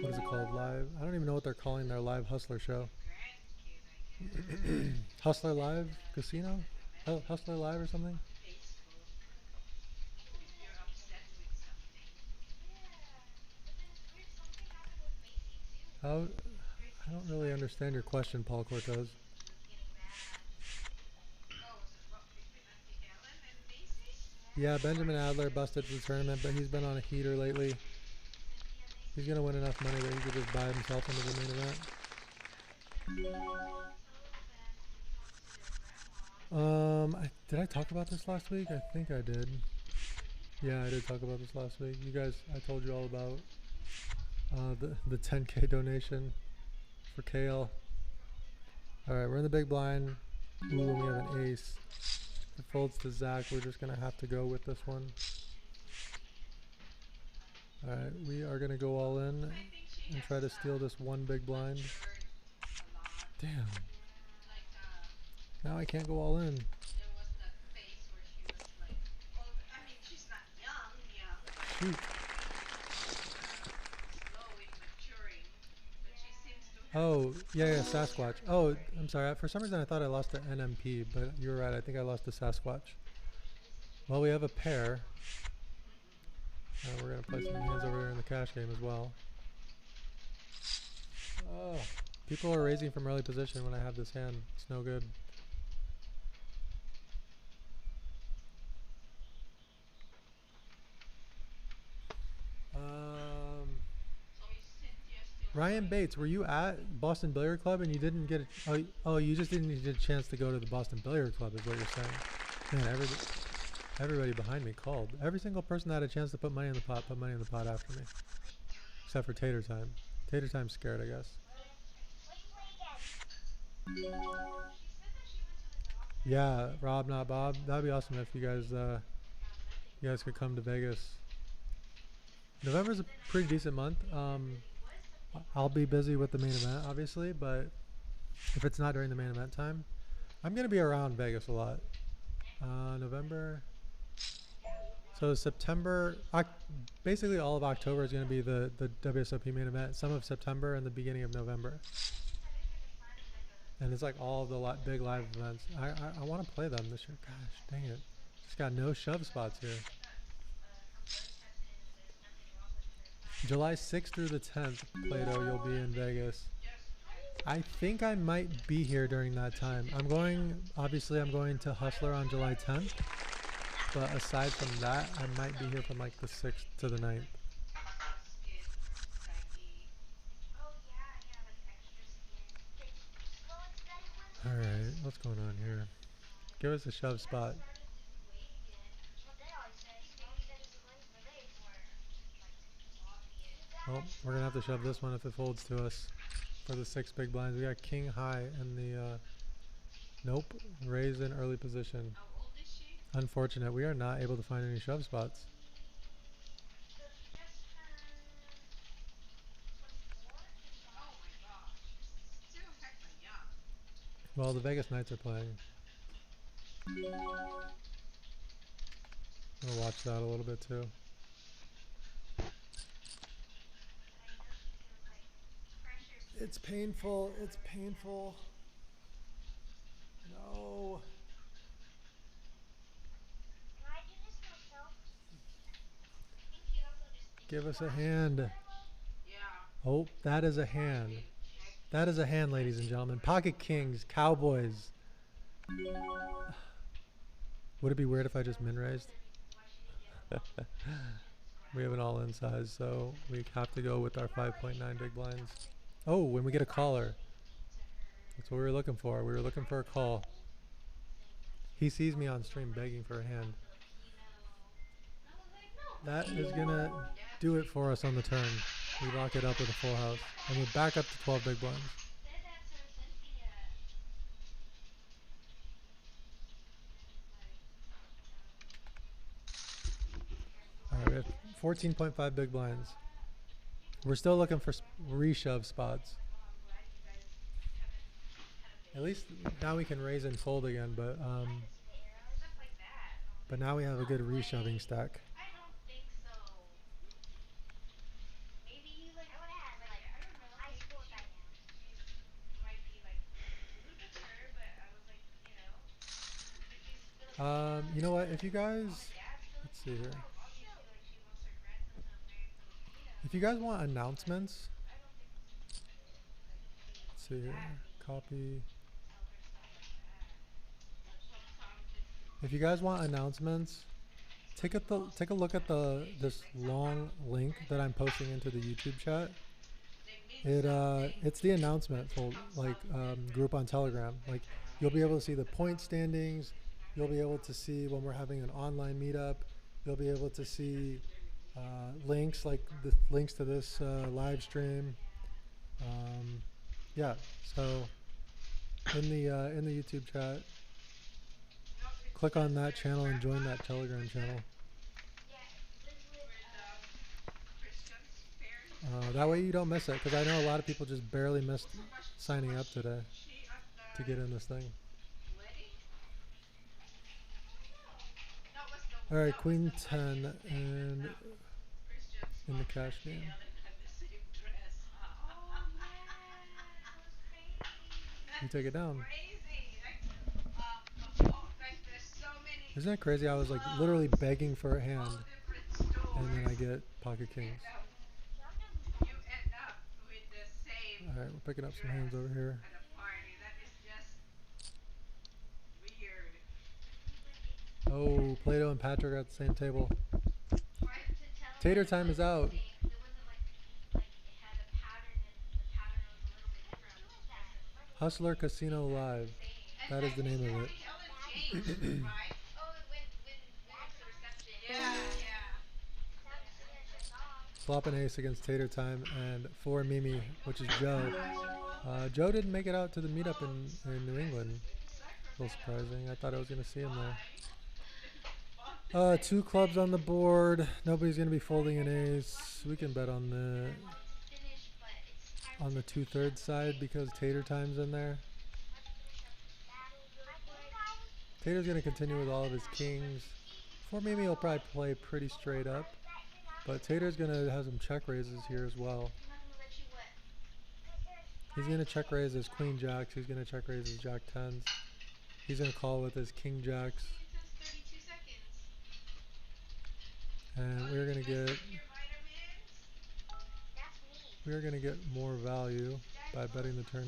what is it called, live, I don't even know what they're calling their live Hustler show. Hustler Live Casino? Hustler Live or something? How? I don't really understand your question, Paul Cortez. Yeah, Benjamin Adler busted for the tournament, but he's been on a heater lately. He's gonna win enough money that he could just buy himself into the main event. Did I talk about this last week? I think I did. Yeah, I did talk about this last week. You guys, I told you all about the 10K donation for Kale. All right, we're in the big blind. Ooh, and we have an ace. If it folds to Zach, we're just gonna have to go with this one. All right, we are gonna go all in and try to steal this one big blind. Damn. Now I can't go all in. Shoot. Oh, yeah, Sasquatch. Oh, I'm sorry. For some reason I thought I lost the NMP, but you're right. I think I lost the Sasquatch. Well, we have a pair. We're going to play some hands over there in the cash game as well. Oh, people are raising from early position when I have this hand. It's no good. Ryan Bates, were you at Boston Billiard Club and you didn't get oh, you just didn't get a chance to go to the Boston Billiard Club is what you're saying. Man, everybody behind me called. Every single person that had a chance to put money in the pot put money in the pot after me. Except for Tater Time. Tater Time's scared, I guess. Yeah, Rob, not Bob. That'd be awesome if you guys could come to Vegas. November's a pretty decent month. I'll be busy with the main event, obviously, but if it's not during the main event time, I'm going to be around Vegas a lot. November. So September, basically all of October is going to be the WSOP main event. Some of September and the beginning of November. And it's like all of the big live events. I want to play them this year. Gosh, dang it. Just got no shove spots here. July 6th through the 10th, Plato, you'll be in Vegas. I think I might be here during that time. Obviously I'm going to Hustler on July 10th. But aside from that, I might be here from like the 6th to the 9th. Alright, what's going on here? Give us a shove spot. Oh, we're gonna have to shove this one if it folds to us for the 6 big blinds. We got king high in the nope, raise in early position. Unfortunate, we are not able to find any shove spots. Well, the Vegas Knights are playing. I'm gonna watch that a little bit too. It's painful. It's painful. No. Give us a hand. Oh, that is a hand. That is a hand, ladies and gentlemen. Pocket Kings, Cowboys. Would it be weird if I just min raised? We have an all-in size, so we have to go with our 5.9 big blinds. Oh, when we get a caller. That's what we were looking for. We were looking for a call. He sees me on stream begging for a hand. That is gonna do it for us on the turn. We lock it up with a full house. And we're back up to 12 big blinds. Alright, we have 14.5 big blinds. We're still looking for reshove spots. At least now we can raise and fold again, but now we have a good reshoving stack. You know what? If you guys, let's see here. If you guys want announcements, let's see here. Copy. If you guys want announcements, take a look at this long link that I'm posting into the YouTube chat. It's the announcement for group on Telegram. Like you'll be able to see the point standings. You'll be able to see when we're having an online meetup. You'll be able to see links like the links to this live stream. Yeah. So in the YouTube chat, click on that channel and join that Telegram channel. That way you don't miss it, because I know a lot of people just barely missed signing up today to get in this thing. Alright, Queen 10 and in the cash game. You take it down. Isn't that crazy? I was like literally begging for a hand, and then I get pocket kings. Alright, we're picking up some hands over here. Oh, Plato and Patrick are at the same table. Tater time is out. Hustler Casino Live. That is the name of it. Flop an ace against Tater Time and for Mimi, which is Joe. Joe didn't make it out to the meetup in New England. A little surprising. I thought I was going to see him there. 2 clubs on the board. Nobody's going to be folding an ace. We can bet on the 2/3 side because Tater Time's in there. Tater's going to continue with all of his kings. For Mimi, he'll probably play pretty straight up. But Tater's going to have some check raises here as well. He's going to check raise his queen jacks. He's going to check raise his jack tens. He's going to call with his king jacks. And we're going to get more value by betting the turn